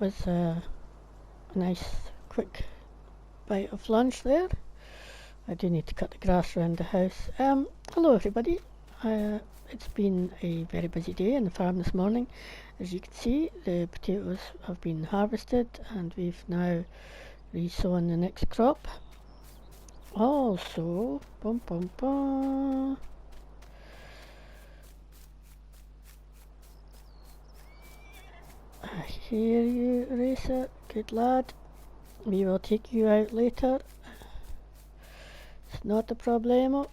was a nice quick bite of lunch there. I do need to cut the grass around the house. Hello everybody. It's been a very busy day in the farm this morning. As you can see, the potatoes have been harvested and we've now resown the next crop. Also, bum bum bum. I hear you, Racer. Good lad. We will take you out later. It's not a problemo.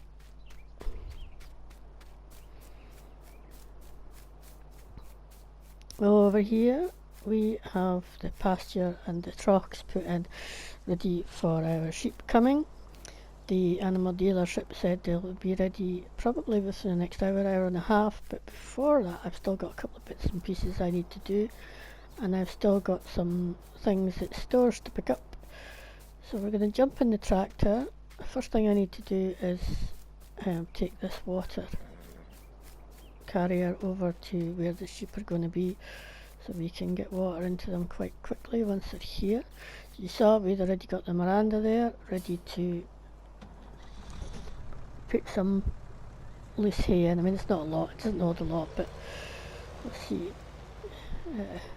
Over here we have the pasture and the troughs put in, ready for our sheep coming. The animal dealership said they'll be ready probably within the next hour, hour and a half, but before that I've still got a couple of bits and pieces I need to do, and I've still got some things at stores to pick up. So we're going to jump in the tractor. The first thing I need to do is take this water carrier over to where the sheep are going to be, so we can get water into them quite quickly once they're here. You saw we'd already got the Miranda there, ready to put some loose hay in. I mean, it's not a lot, it doesn't hold a lot, but we'll see.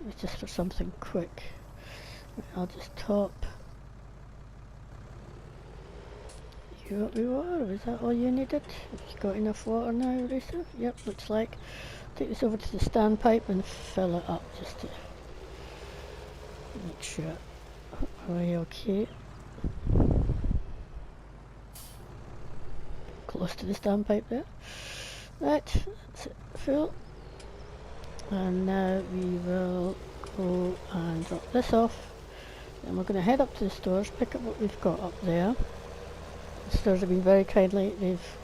It's just for something quick. I'll just top you up with water. Was that all you needed? Have you got enough water now, Racer? Yep, looks like. Take this over to the standpipe and fill it up just to make sure. Are we okay? Close to the standpipe there. Right, that's it full. And now we will go and drop this off. Then we're going to head up to the stores, pick up what we've got up there. The stores have been very kindly. They've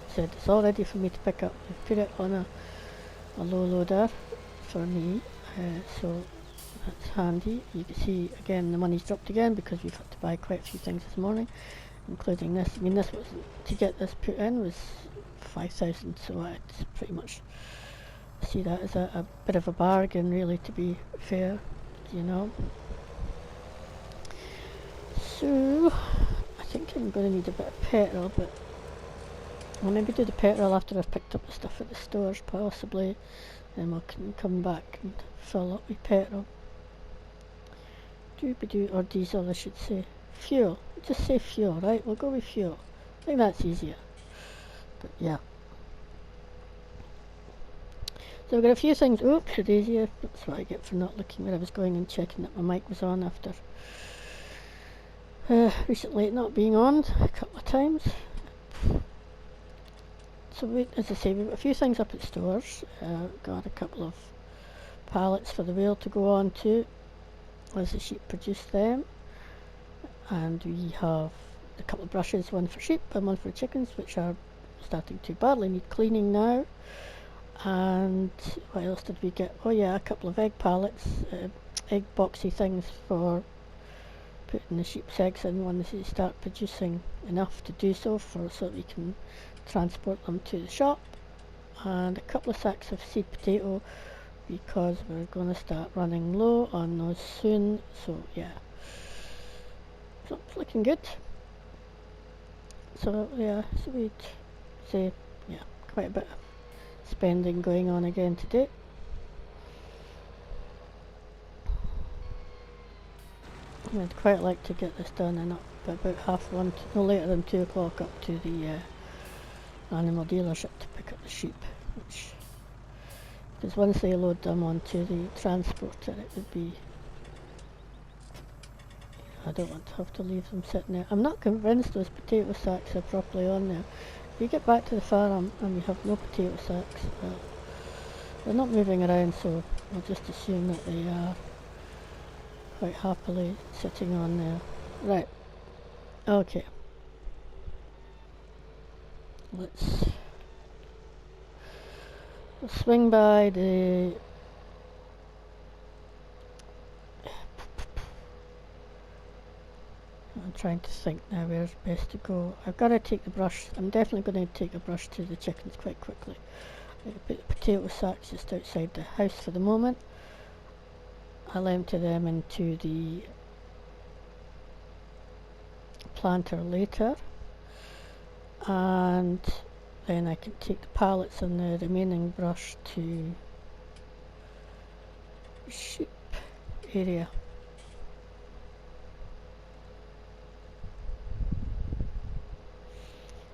said it's all ready for me to pick up. They've put it on a low loader for me, so that's handy. You can see again the money's dropped again because we've had to buy quite a few things this morning, including this. I mean, this was, to get this put in was 5,000, so it's pretty much, see that as a bit of a bargain really, to be fair, you know. So I think I'm going to need a bit of petrol, but I'll maybe do the petrol after I've picked up the stuff at the stores possibly, then we can come back and fill up with petrol. Or diesel I should say. Fuel, just say fuel, right? We'll go with fuel. I think that's easier. But yeah. So we've got a few things. Oops, it's easier. That's what I get for not looking where I was going and checking that my mic was on after recently it not being on a couple of times. So as I say, we've got a few things up at stores. Got a couple of pallets for the wheel to go on to as the sheep produce them. And we have a couple of brushes, one for sheep and one for chickens, which are starting to badly need cleaning now. And what else did we get? Oh yeah, a couple of egg pallets, egg boxy things for putting the sheep's eggs in once they start producing enough to do so, so that we can transport them to the shop. And a couple of sacks of seed potato because we're going to start running low on those soon. So yeah, so it's looking good. So yeah, so we'd say yeah, quite a bit of spending going on again today. I'd quite like to get this done and up about 1:30, no later than 2 o'clock, up to the animal dealership to pick up the sheep, because once they load them onto the transporter, it would be, I don't want to have to leave them sitting there. I'm not convinced those potato sacks are properly on there. If you get back to the farm and we have no potato sacks, they're not moving around, so I'll just assume that they are quite happily sitting on there. Right, okay. Let's swing by the I'm trying to think now where's best to go. I've got to take the brush. I'm definitely going to take a brush to the chickens quite quickly. I'm going to put the potato sacks just outside the house for the moment. I'll empty them into the planter later, and then I can take the pallets and the remaining brush to sheep area.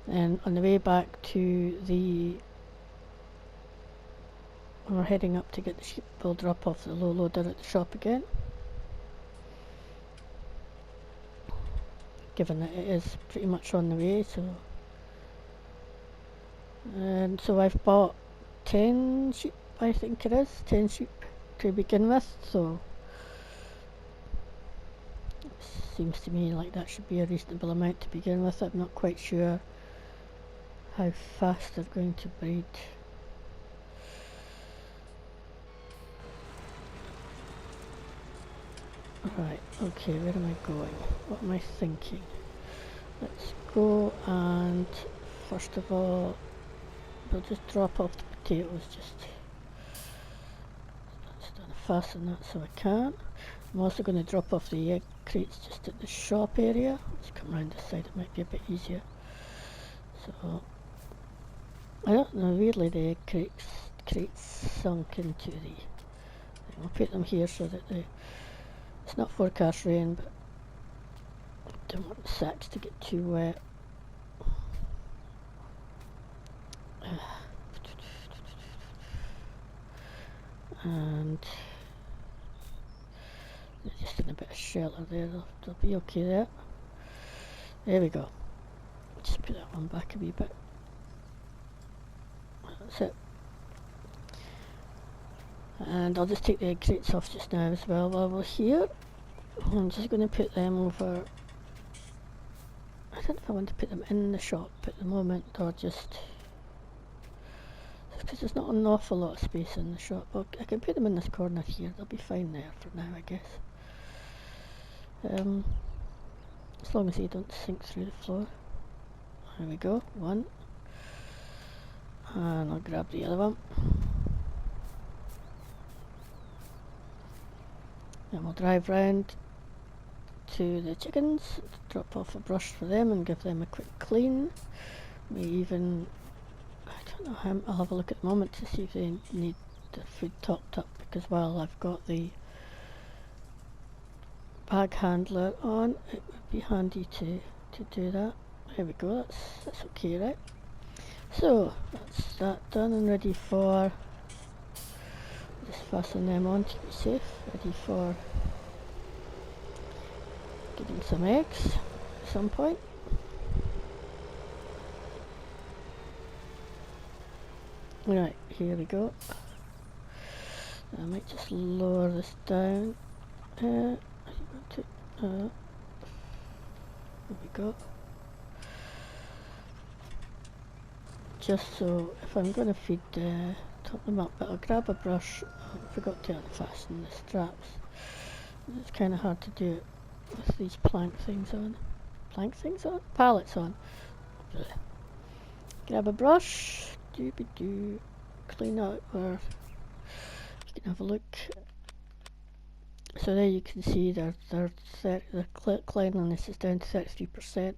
And on the way back to the, when we're heading up to get the sheep, we'll drop off the low loader at the shop again, given that it is pretty much on the way. And so I've bought 10 sheep, I think it is 10 sheep to begin with, so it seems to me like that should be a reasonable amount to begin with. I'm not quite sure how fast they're going to breed. Right, okay, where am I going? What am I thinking? Let's go, and first of all we'll just drop off the potatoes, just fasten that so I can. I'm also going to drop off the egg crates just at the shop area. Let's come around this side, it might be a bit easier. So I don't know, weirdly the egg crates sunk into the thing. I'll put them here so that it's not forecast rain, but I don't want the sacks to get too wet. And they're just in a bit of shelter there, they'll be okay there. There we go. Just put that one back a wee bit. That's it. And I'll just take the egg crates off just now as well while we're here. I'm just going to put them over. I don't know if I want to put them in the shop at the moment or just because there's not an awful lot of space in the shop. Well, I can put them in this corner here, they'll be fine there for now, I guess. As long as they don't sink through the floor. There we go, one. And I'll grab the other one. And we'll drive round to the chickens, drop off a brush for them and give them a quick clean. May even, I don't know, I'll have a look at the moment to see if they need their food topped up, because while I've got the bag handler on, it would be handy to do that. There we go, that's okay, right? So that's that done and ready for, just fasten them on to be safe, ready for getting some eggs at some point. Right, here we go. I might just lower this down. There we go. Just so if I'm going to feed top them up, but I'll grab a brush. I forgot to unfasten the straps. It's kind of hard to do it with these pallets on. Blech. Grab a brush, doobie-doo, clean out where you can have a look. So there you can see their cleanliness is down to 33%.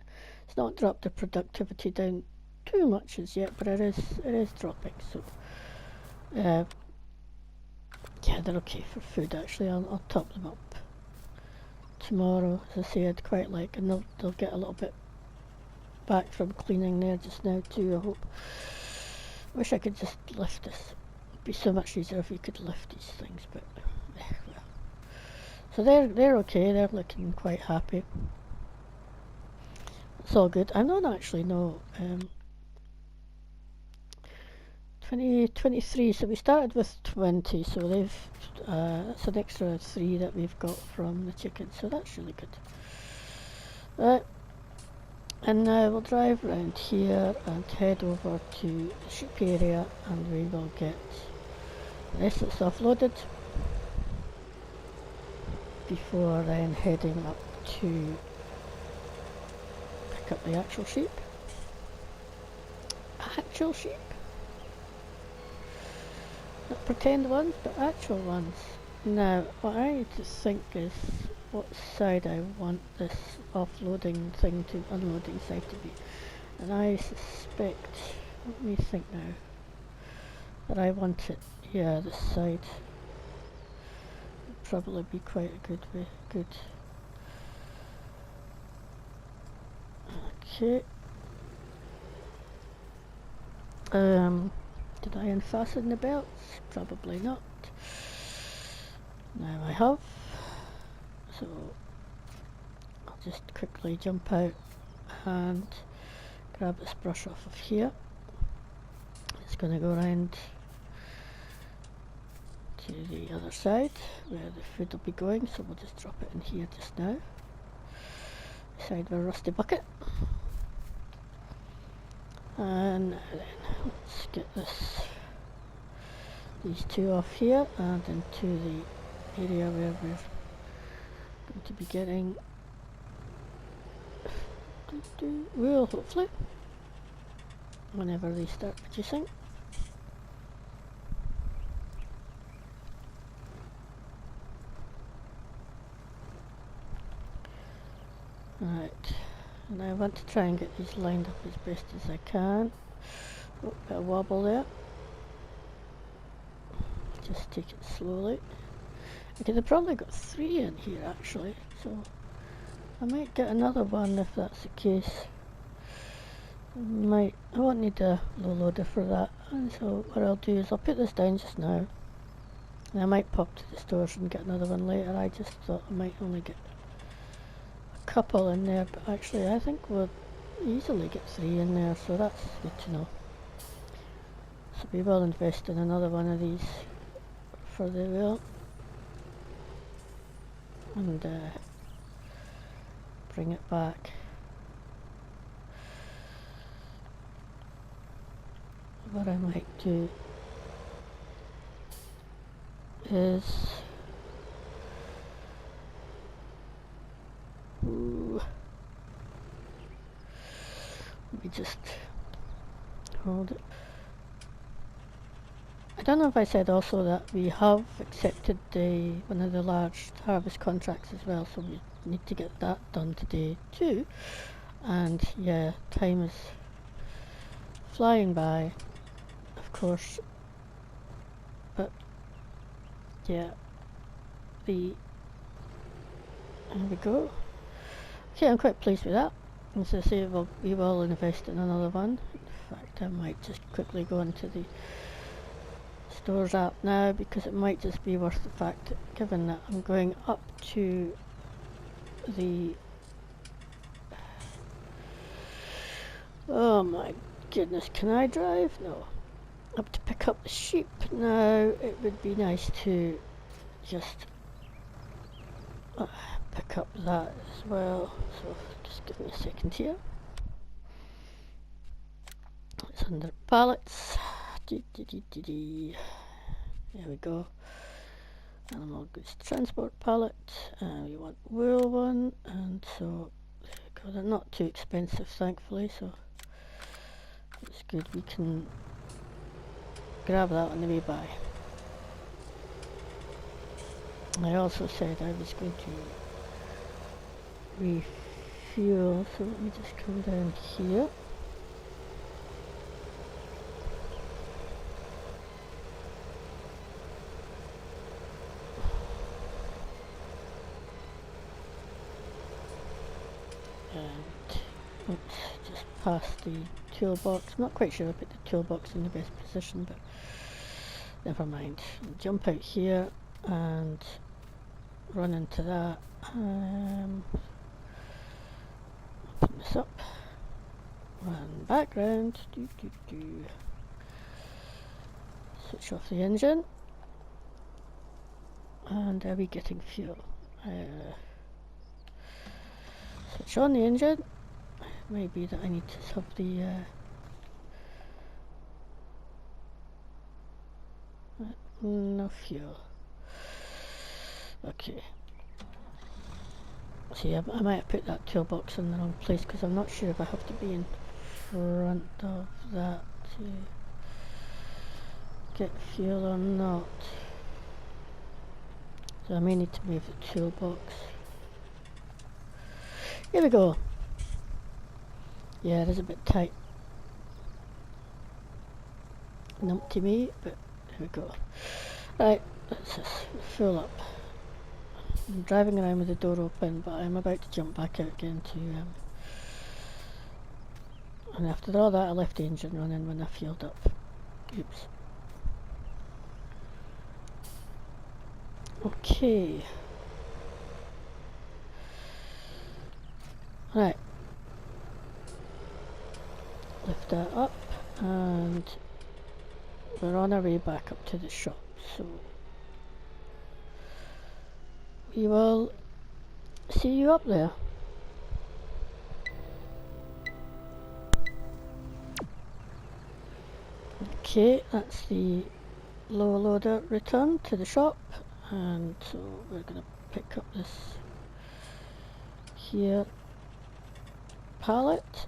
It's not dropped the productivity down too much as yet, but it is dropping. So yeah, they're okay for food. Actually, I'll top them up tomorrow, as I say. I'd quite like, and they'll get a little bit back from cleaning there just now too, I hope. Wish I could just lift this. It'd be so much easier if you could lift these things, but well. So they're okay, they're looking quite happy. It's all good. I don't actually know. 23, so we started with 20, so they've that's an extra 3 that we've got from the chickens, so that's really good. Right, and now we'll drive around here and head over to the sheep area, and we will get the rest of the stuff loaded before then heading up to pick up the actual sheep. Actual sheep? Not pretend ones, but actual ones. Now, what I need to think is what side I want this offloading thing to unloading side to be. And I suspect, let me think now, that I want it, yeah, this side. Would probably be quite a good way, good. Okay. Did I unfasten the belts? Probably not. Now I have. So I'll just quickly jump out and grab this brush off of here. It's going to go around to the other side where the food will be going, so we'll just drop it in here just now, beside our rusty bucket. And then let's get these two off here and into the area where we're going to be getting wool, hopefully, whenever they start producing. Right, and I want to try and get these lined up as best as I can. Oh, bit of wobble there. Just take it slowly. Okay, they've probably got 3 in here actually, so I might get another one if that's the case. I won't need a low loader for that, and so what I'll do is I'll put this down just now, and I might pop to the stores and get another one later. I just thought I might only get a couple in there, but actually I think we'll easily get 3 in there, so that's good to know. So we will invest in another one of these for the wheel, and bring it back. What I might do is let me just hold it. I don't know if I said also that we have accepted one of the large harvest contracts as well, so we need to get that done today too. And yeah, time is flying by, of course, but yeah, there we go. Okay, I'm quite pleased with that. As I say, we will invest in another one. In fact, I might just quickly go into the stores app now, because it might just be worth the fact that, given that I'm going up to the, oh my goodness, can I drive? No. Up to pick up the sheep. Now it would be nice to just pick up that as well, so just give me a second here. It's under pallets. There we go. Animal goods transport pallet. We want wool one, and so there we go. They're not too expensive, thankfully, so it's good. We can grab that on the way by. I also said I was going to refuel, so let me just come down here. And oops, just past the toolbox. I'm not quite sure I put the toolbox in the best position, but never mind. Jump out here and run into that. Open this up. Run back round. Switch off the engine. And are we getting fuel? Switch on the engine. It may be that I need to have the no fuel. Okay. See, I might have put that toolbox in the wrong place, because I'm not sure if I have to be in front of that to get fuel or not. So I may need to move the toolbox. Here we go. Yeah, it is a bit tight. Numpty me, but here we go. Right, let's just fill up. I'm driving around with the door open, but I'm about to jump back out again to and after all that I left the engine running when I filled up. Oops. Okay. Right. Lift that up and we're on our way back up to the shop, so we will see you up there. Okay, that's the lower loader return to the shop, and so we're going to pick up this here pallet,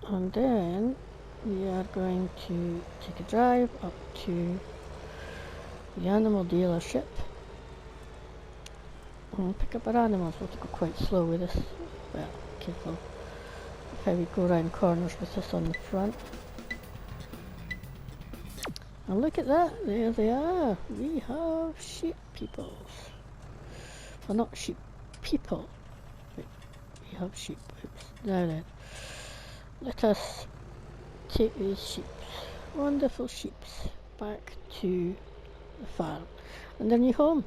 and then we are going to take a drive up to the animal dealership and pick up our animals. We'll have to go quite slow with this, well, careful of how we go around corners with this on the front. And look at that, there they are. We have sheep peoples. Well, not sheep people, but we have sheep. Oops. Now then, let us take these sheep, wonderful sheep, back to the farm and their new home.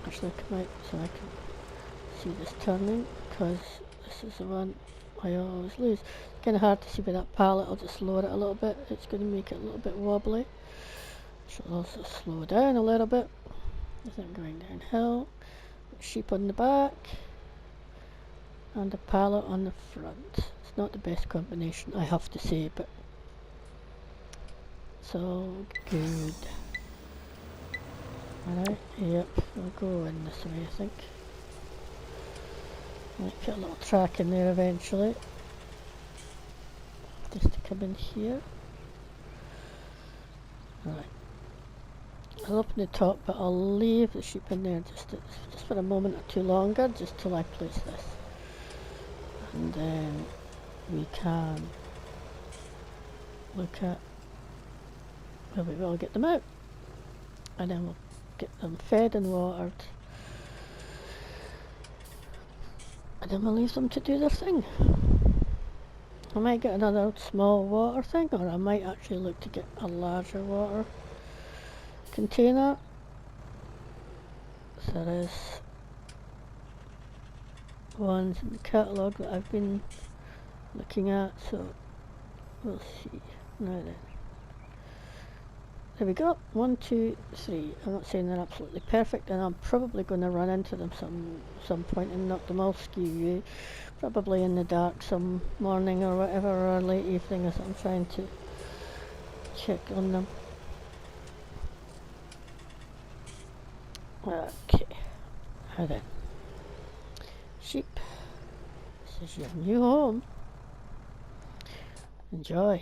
Actually, come out so I can see this turning, because this is the one I always lose. It's kind of hard to see with that pallet. I'll just lower it a little bit. It's going to make it a little bit wobbly. She'll also slow down a little bit as I'm going downhill. Sheep on the back and a pallet on the front. It's not the best combination, I have to say, but it's all good. Alright, yep, we'll go in this way, I think. Might put a little track in there eventually, just to come in here. Right. I'll open the top, but I'll leave the sheep in there just for a moment or two longer, just till I place this. And then we can look at where we will get them out. And then we'll get them fed and watered. And then we'll leave them to do their thing. I might get another small water thing, or I might actually look to get a larger water container. There is ones in the catalogue that I've been looking at, so we'll see. Now then, there we go. 1, 2, 3. I'm not saying they're absolutely perfect, and I'm probably going to run into them some point and knock them all skew, probably in the dark some morning or whatever, or late evening as I'm trying to check on them. Okay, now then, sheep, this is your new home. Enjoy.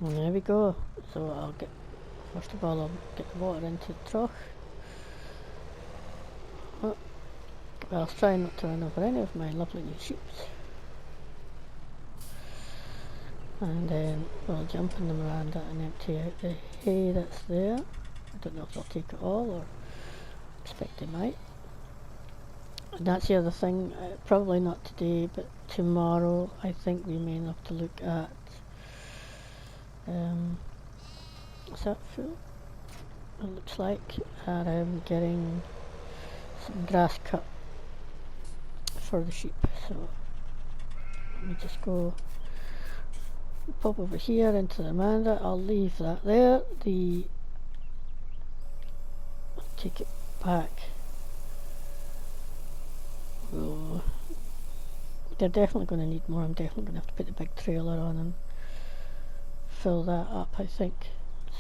And there we go. So I'll get, first of all, I'll get the water into the trough. Oh, well, I'll try not to run over any of my lovely new sheep. And then we'll jump in the veranda and empty out the hay that's there. I don't know if they'll take it all, or expect they might. And that's the other thing, probably not today, but tomorrow I think we may have to look at, is that full? It looks like, getting some grass cut for the sheep. So let me just go pop over here into the veranda. I'll leave that there. I'll take it back. Oh, they're definitely going to need more. I'm definitely going to have to put the big trailer on and fill that up, I think.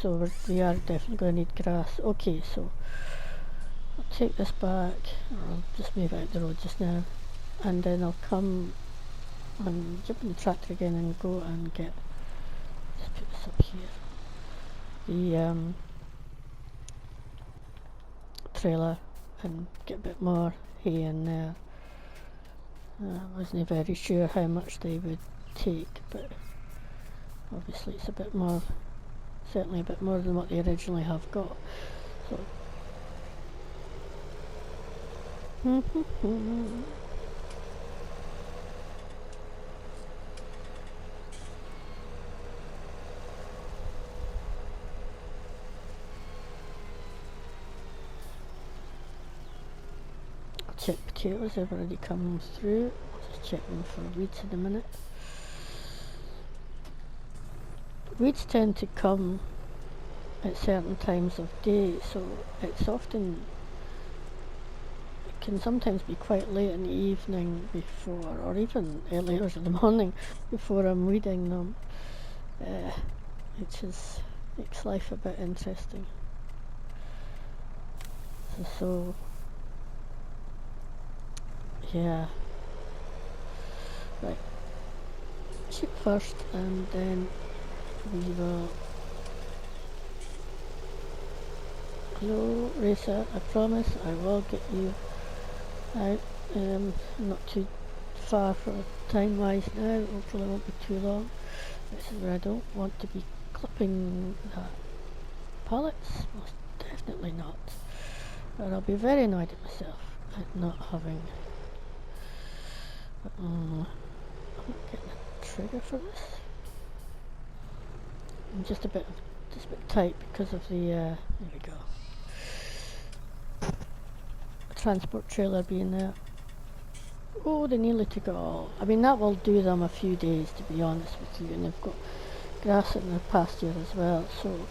So we are definitely going to need grass. Okay, so I'll take this back, or I'll just move out the road just now, and then I'll come and jump in the tractor again and go and get, just put this up here? The trailer and get a bit more hay in there. I wasn't very sure how much they would take, but obviously it's a bit more, certainly a bit more than what they originally have got. So check potatoes have already come through. I'll just check them for weeds in a minute. Weeds tend to come at certain times of day, so it's often, it can sometimes be quite late in the evening before, or even early hours in the morning before I'm weeding them, which makes life a bit interesting. So yeah, right, sheep first, and then we will. Hello Racer, I promise I will get you out, not too far for time wise now, it probably won't be too long. This is where I don't want to be clipping pallets, most definitely not. But I'll be very annoyed at myself at not having, I'm not getting a trigger for this. I'm just a bit tight because of the, there we go, transport trailer being there. Oh, they nearly took it all. I mean, that will do them a few days, to be honest with you, and they've got grass in their pasture as well, so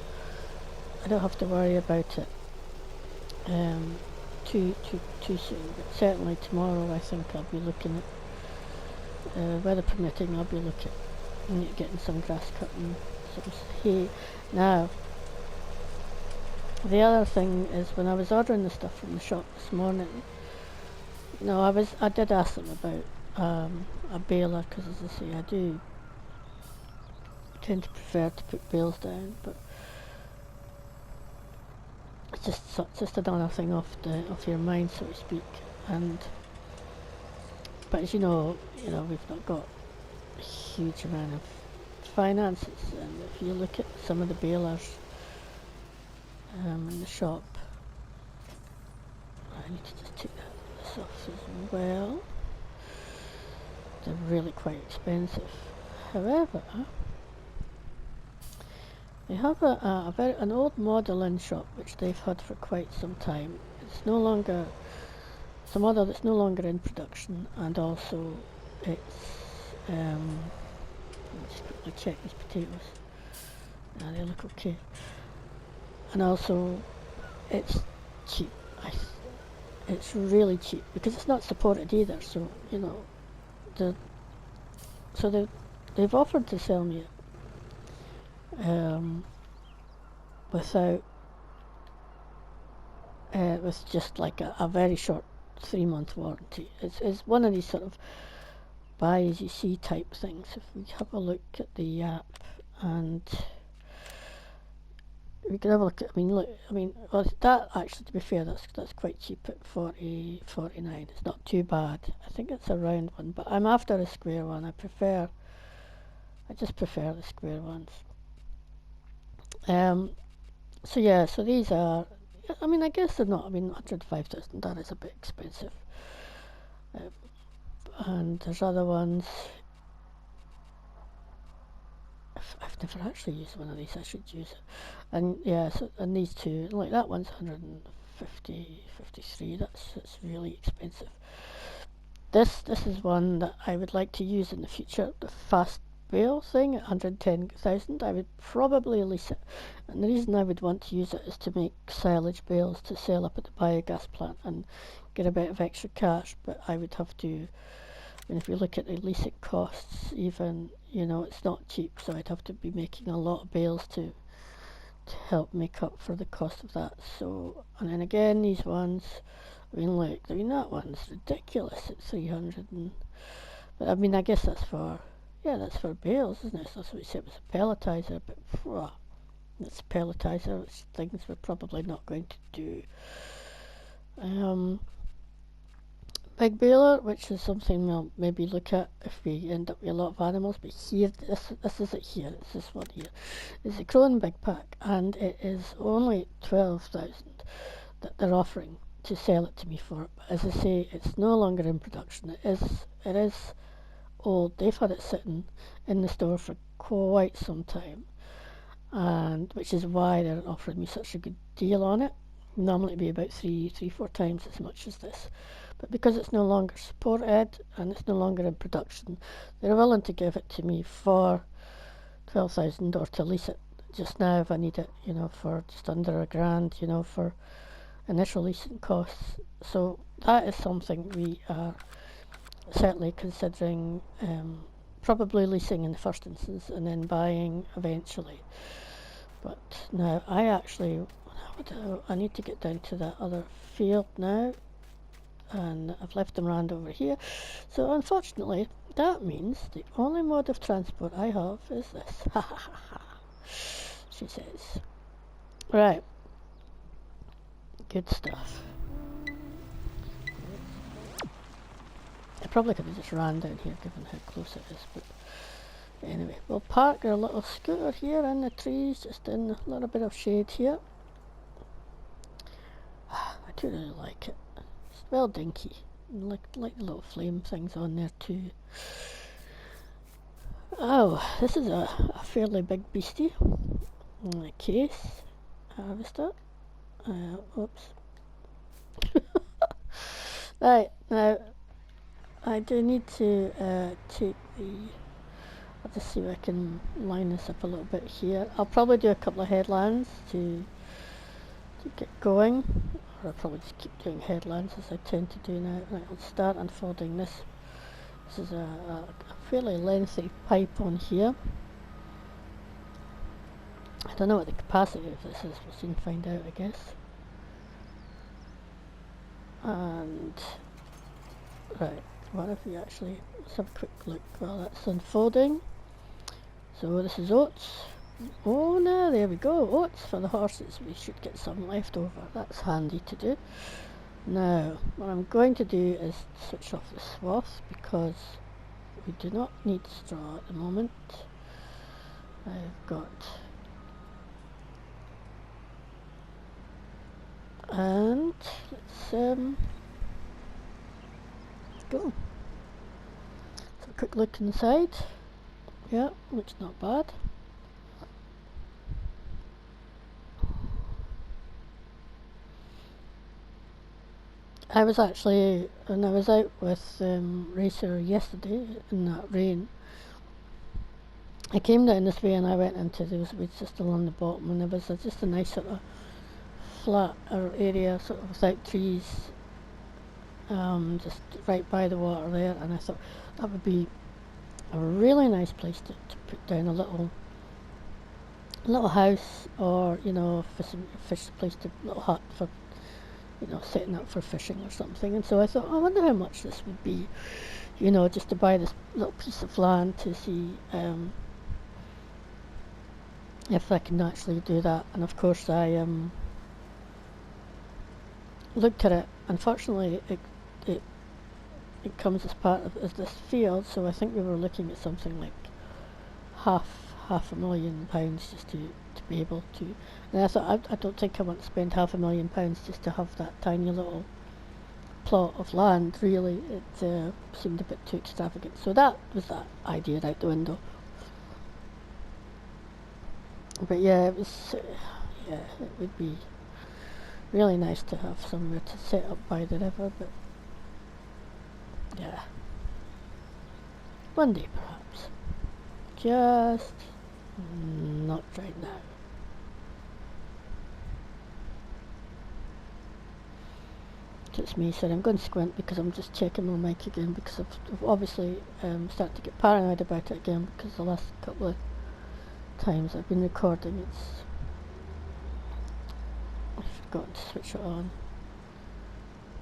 I don't have to worry about it too soon. But certainly tomorrow I think I'll be looking at, weather permitting, I'll be looking at getting some grass cut and some hay. Now, the other thing is, when I was ordering the stuff from the shop this morning, no, I did ask them about a baler, because as I say, I do tend to prefer to put bales down, but it's just another thing off your mind, so to speak. And but as you know, we've not got a huge amount of finances, and if you look at some of the balers in the shop, I need to just take this off as well. They're really quite expensive. However, they have an old model in shop which they've had for quite some time. It's no longer, it's a model that's no longer in production, and also it's, let me just quickly check these potatoes. They look okay. And also, it's cheap. It's really cheap because it's not supported either. So they've offered to sell me it without with just like a very short 3-month warranty. It's one of these sort of buy as you see type things. If we have a look at the app, and we can have a look at, well, that actually, to be fair, that's quite cheap at 49. It's not too bad. I think it's a round one, but I'm after a square one. I just prefer the square ones. So yeah, so these are, I guess they're not, 105,000, that is a bit expensive. And there's other ones. I've never actually used one of these, I should use it. And yeah, so, and these two, like that one's 153, that's really expensive. This is one that I would like to use in the future, the fast bale thing at 110,000. I would probably lease it, and the reason I would want to use it is to make silage bales to sell up at the biogas plant and get a bit of extra cash. But I would have to, if you look at the leasing costs, even, it's not cheap, so I'd have to be making a lot of bales to help make up for the cost of that. So, and then again, these ones, look, that one's ridiculous at 300, but I guess that's for, Yeah, that's for bales, isn't it? So that's what we said, it was a pelletizer, but it's a pelletizer, it's things we're probably not going to do. Big baler, which is something we'll maybe look at if we end up with a lot of animals, but here, this is it here, it's this one here. It's a Crown Big Pack, and it is only 12,000 that they're offering to sell it to me for. But as I say, it's no longer in production. It is old. They've had it sitting in the store for quite some time, and which is why they're offering me such a good deal on it. Normally it'd be about four times as much as this, but because it's no longer supported and it's no longer in production, they're willing to give it to me for 12,000, or to lease it just now if I need it, for just under £1,000, for initial leasing costs. So that is something we are certainly considering, probably leasing in the first instance and then buying eventually. But now I need to get down to that other field now, and I've left them around over here. So unfortunately that means the only mode of transport I have is this. Ha ha ha ha, she says. Right, good stuff. I probably could have just ran down here given how close it is, but anyway, we'll park our little scooter here in the trees, just in a little bit of shade here. I do really like it. It's well dinky. Like the little flame things on there too. Oh, this is a fairly big beastie. Case harvester. Oops. Right, now I do need to take I'll just see if I can line this up a little bit here. I'll probably do a couple of headlands to get going, or I'll probably just keep doing headlands as I tend to do now. Right, I'll start unfolding this. This is a fairly lengthy pipe on here. I don't know what the capacity of this is, we'll soon find out, I guess. And right, what if we actually, let's have a quick look while that's unfolding. So this is oats. Oh no, there we go, oats for the horses. We should get some left over, that's handy to do. Now, what I'm going to do is switch off the swath because we do not need straw at the moment. I've got, and let's go. So a quick look inside. Yeah, looks not bad. I was actually, when I was out with Racer yesterday in that rain, I came down this way and I went into those weeds just along the bottom, and there was just a nice sort of flat area, sort of without trees, just right by the water there, and I thought that would be a really nice place to put down a little house, or fish place, to little hut for setting up for fishing or something. And so I thought, I wonder how much this would be, just to buy this little piece of land to see if I can actually do that. And of course I looked at it. Unfortunately it comes as part of this field, so I think we were looking at something like half £500,000 just to be able to. And I thought, I don't think I want to spend £500,000 just to have that tiny little plot of land. Really, it seemed a bit too extravagant. So that was that idea out the window. But yeah, it was. Yeah, it would be really nice to have somewhere to set up by the river. But yeah, one day perhaps. Just not right now. It's me, sorry, I'm going to squint because I'm just checking my mic again, because I've obviously started to get paranoid about it again, because the last couple of times I've been recording I've forgotten to switch it on,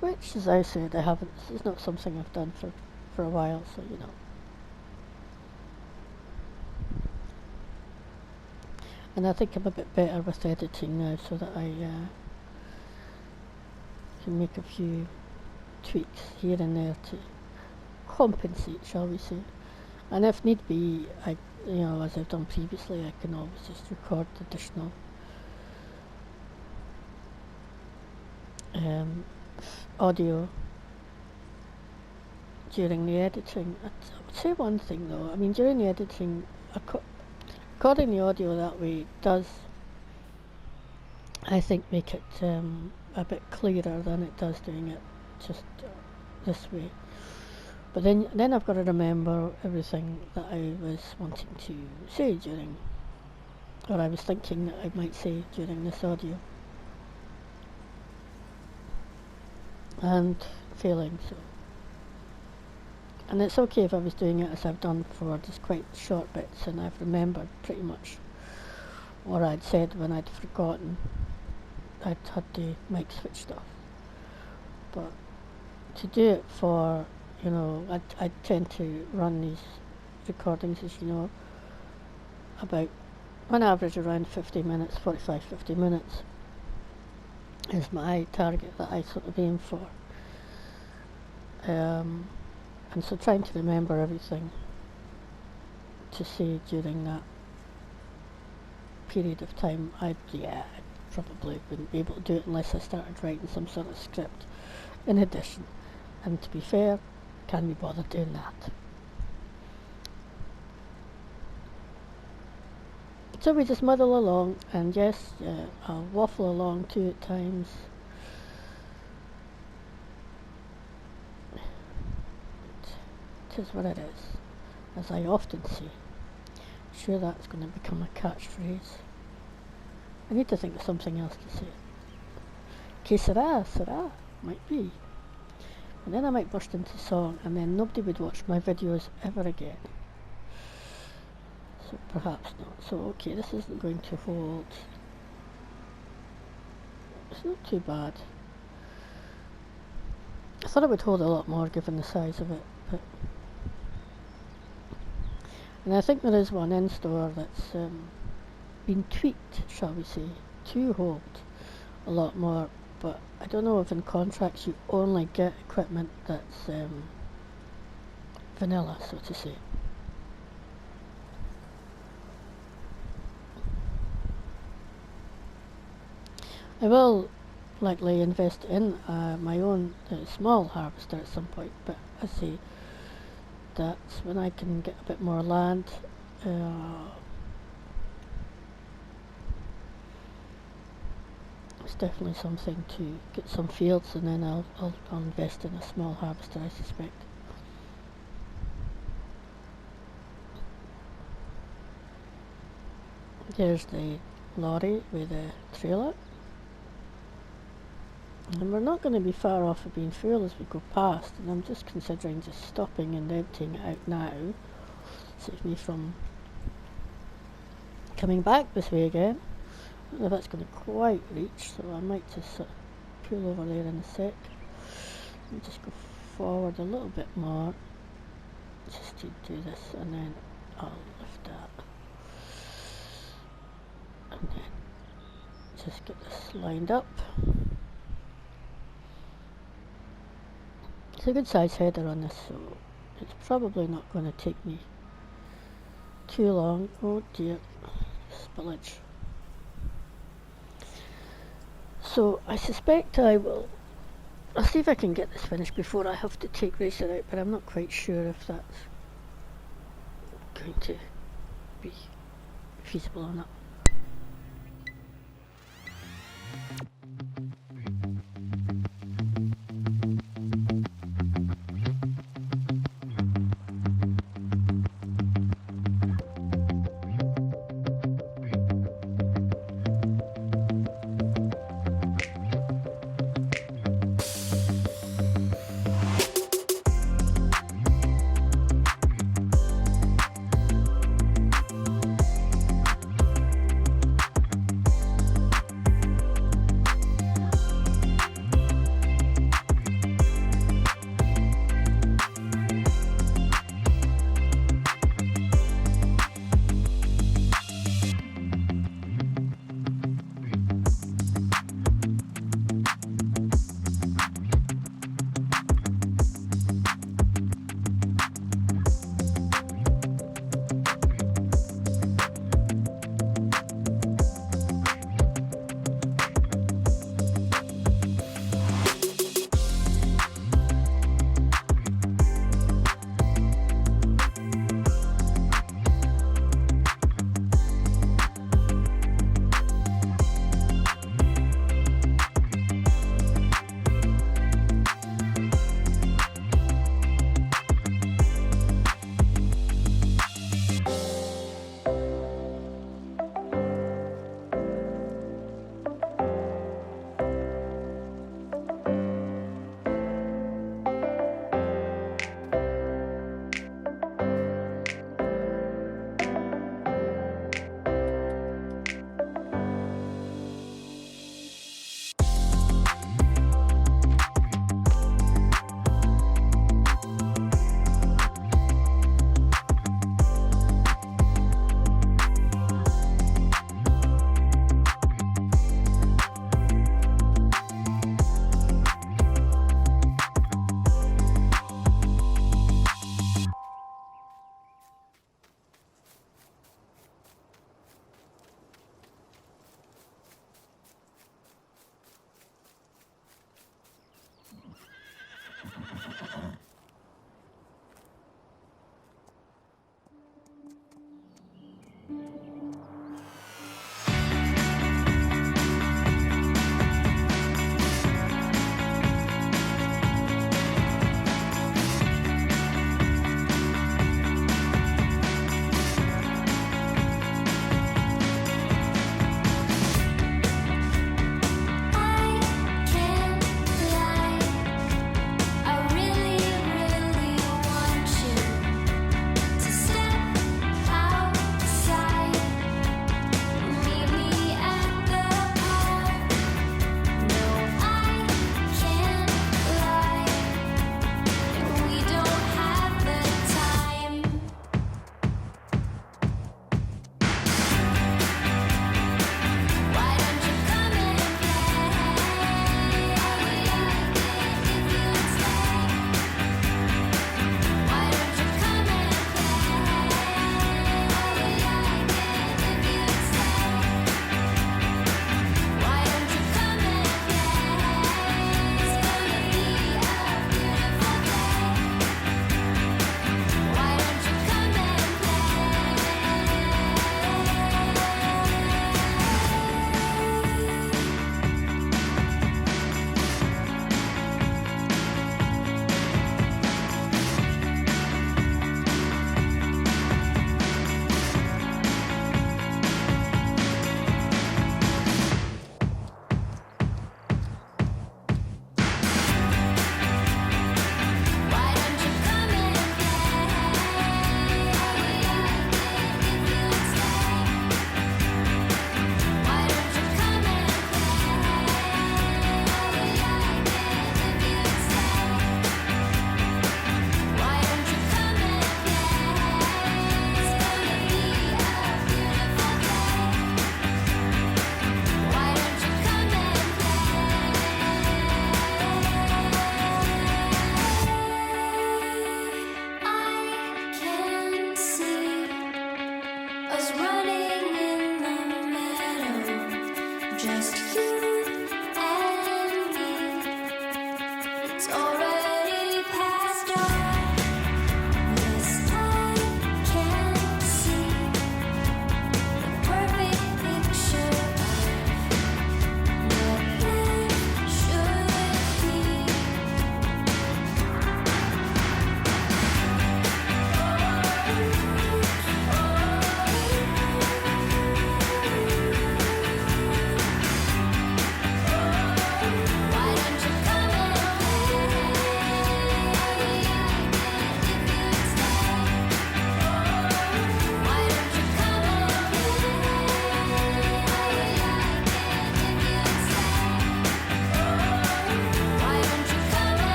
which, as I said, it's not something I've done for a while, so And I think I'm a bit better with editing now, so that I can make a few tweaks here and there to compensate, shall we say. And if need be, as I've done previously, I can always just record additional audio during the editing. I would say one thing though, I mean during the editing, recording the audio that way does, I think, make it a bit clearer than it does doing it just this way. But then I've got to remember everything that I was wanting to say during, or I was thinking that I might say during this audio, and failing so. And it's okay if I was doing it as I've done before, just quite short bits, and I've remembered pretty much what I'd said when I'd forgotten I'd had the mic switched off. But to do it for, I tend to run these recordings, as you know, about, on average, around 50 minutes, 45, 50 minutes is my target that I sort of aim for. And so trying to remember everything to say during that period of time, I probably wouldn't be able to do it unless I started writing some sort of script in addition. And to be fair, can't be bothered doing that. So we just muddle along, and yes, I'll waffle along too at times. It is what it is, as I often say. Sure, that's going to become a catchphrase. I need to think of something else to say. Que sera, might be. And then I might burst into song, and then nobody would watch my videos ever again. So perhaps not. So okay, this isn't going to hold. It's not too bad. I thought it would hold a lot more given the size of it, but. And I think there is one in store that's been tweaked, shall we say, to hold a lot more. But I don't know if in contracts you only get equipment that's vanilla, so to say. I will likely invest in my own small harvester at some point, but I say that's when I can get a bit more land. It's definitely something to get some fields, and then I'll invest in a small harvester, I suspect. There's the lorry with the trailer. And we're not going to be far off of being full as we go past, and I'm just considering just stopping and emptying it out now. Save me from coming back this way again. I don't know if that's going to quite reach, so I might just sort of pull over there in a sec. And just go forward a little bit more, just to do this, and then I'll lift that. And then just get this lined up. It's a good size header on this, so it's probably not going to take me too long. Oh dear, spillage. So I suspect I'll see if I can get this finished before I have to take Racer out, but I'm not quite sure if that's going to be feasible or not.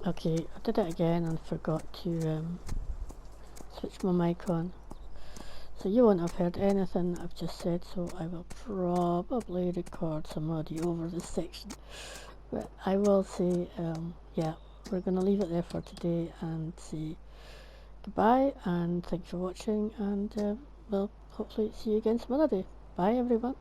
Okay, I did it again and forgot to switch my mic on. So you won't have heard anything I've just said, so I will probably record some audio over this section. But I will say, yeah, we're going to leave it there for today and say goodbye and thanks for watching, and we'll hopefully see you again some other day. Bye everyone.